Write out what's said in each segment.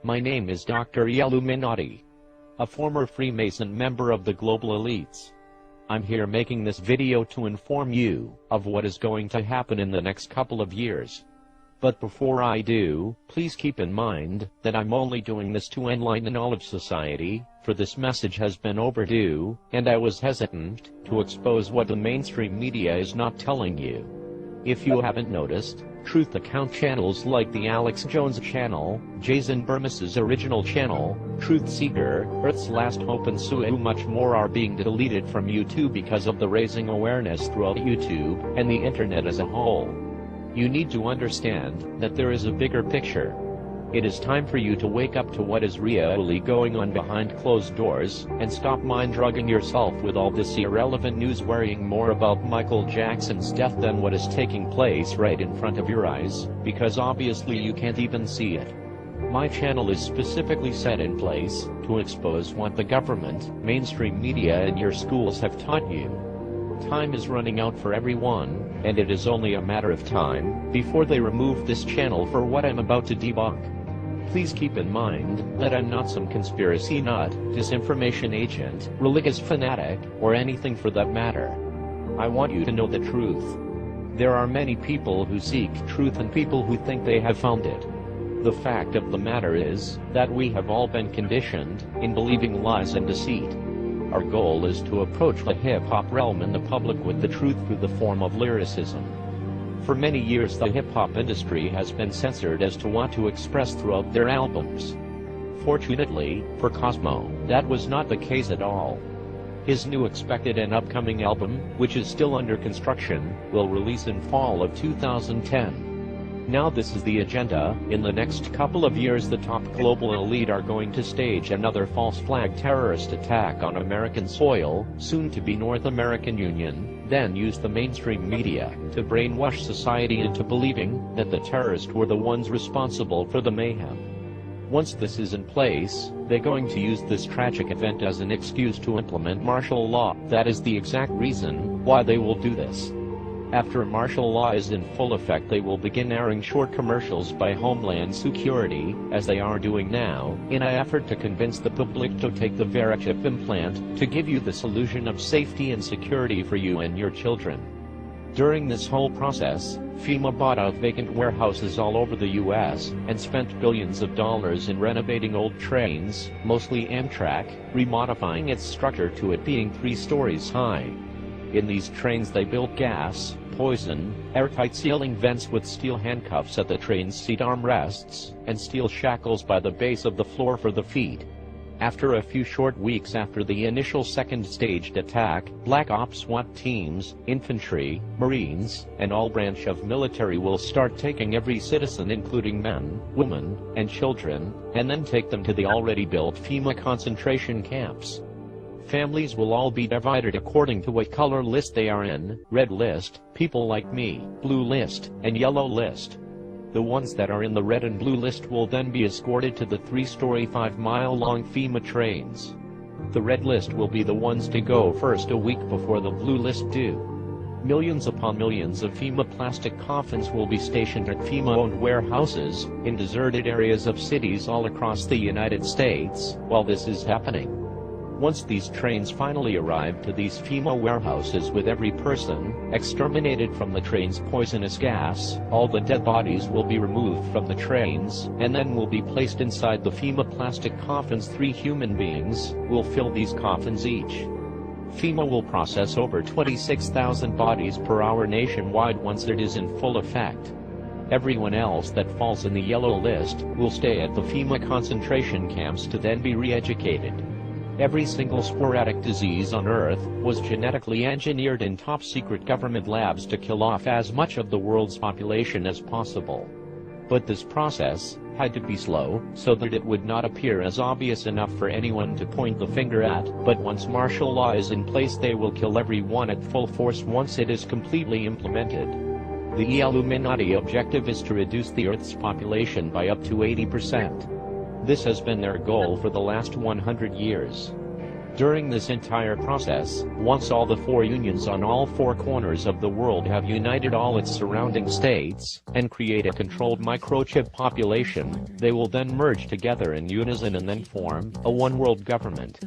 My name is Dr. ILLUMINATI, a former Freemason member of the global elites. I'm here making this video to inform you of what is going to happen in the next couple of years. But before I do, please keep in mind that I'm only doing this to enlighten all of society, for this message has been overdue, and I was hesitant to expose what the mainstream media is not telling you. If you haven't noticed, truth account channels like the Alex Jones channel, Jason Bermas's original channel, Truth Seeker, Earth's Last Hope and so much more are being deleted from YouTube because of the raising awareness throughout YouTube and the internet as a whole. You need to understand that there is a bigger picture. It is time for you to wake up to what is really going on behind closed doors, and stop mind-drugging yourself with all this irrelevant news worrying more about Michael Jackson's death than what is taking place right in front of your eyes, because obviously you can't even see it. My channel is specifically set in place to expose what the government, mainstream media and your schools have taught you. Time is running out for everyone, and it is only a matter of time before they remove this channel for what I'm about to debunk. Please keep in mind that I'm not some conspiracy nut, disinformation agent, religious fanatic, or anything for that matter. I want you to know the truth. There are many people who seek truth and people who think they have found it. The fact of the matter is that we have all been conditioned in believing lies and deceit. Our goal is to approach the hip-hop realm and the public with the truth through the form of lyricism. For many years the hip-hop industry has been censored as to what to express throughout their albums. Fortunately, for Cosmo, that was not the case at all. His new expected and upcoming album, which is still under construction, will release in fall of 2010. Now this is the agenda. In the next couple of years the top global elite are going to stage another false flag terrorist attack on American soil, soon to be North American Union, then use the mainstream media to brainwash society into believing that the terrorists were the ones responsible for the mayhem. Once this is in place, they're going to use this tragic event as an excuse to implement martial law. That is the exact reason why they will do this. After martial law is in full effect they will begin airing short commercials by Homeland Security, as they are doing now, in an effort to convince the public to take the Verichip implant, to give you this illusion of safety and security for you and your children. During this whole process, FEMA bought out vacant warehouses all over the US, and spent billions of dollars in renovating old trains, mostly Amtrak, remodifying its structure to it being 3 stories high. In these trains they built gas, poison, airtight ceiling vents with steel handcuffs at the train's seat armrests, and steel shackles by the base of the floor for the feet. After a few short weeks after the initial second staged attack, Black Ops SWAT teams, infantry, Marines, and all branch of military will start taking every citizen including men, women, and children, and then take them to the already built FEMA concentration camps. Families will all be divided according to what color list they are in: red list, people like me, blue list, and yellow list. The ones that are in the red and blue list will then be escorted to the 3-story 5-mile-long FEMA trains. The red list will be the ones to go first a week before the blue list do. Millions upon millions of FEMA plastic coffins will be stationed at FEMA-owned warehouses, in deserted areas of cities all across the United States, while this is happening. Once these trains finally arrive to these FEMA warehouses with every person exterminated from the train's poisonous gas, all the dead bodies will be removed from the trains, and then will be placed inside the FEMA plastic coffins. 3 human beings will fill these coffins each. FEMA will process over 26,000 bodies per hour nationwide once it is in full effect. Everyone else that falls in the yellow list will stay at the FEMA concentration camps to then be re-educated. Every single sporadic disease on Earth was genetically engineered in top-secret government labs to kill off as much of the world's population as possible. But this process had to be slow, so that it would not appear as obvious enough for anyone to point the finger at, but once martial law is in place they will kill everyone at full force once it is completely implemented. The Illuminati objective is to reduce the Earth's population by up to 80%. This has been their goal for the last 100 years. During this entire process, once all the 4 unions on all 4 corners of the world have united all its surrounding states, and create a controlled microchip population, they will then merge together in unison and then form a one-world government.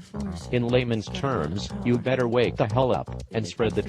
In layman's terms, you better wake the hell up, and spread the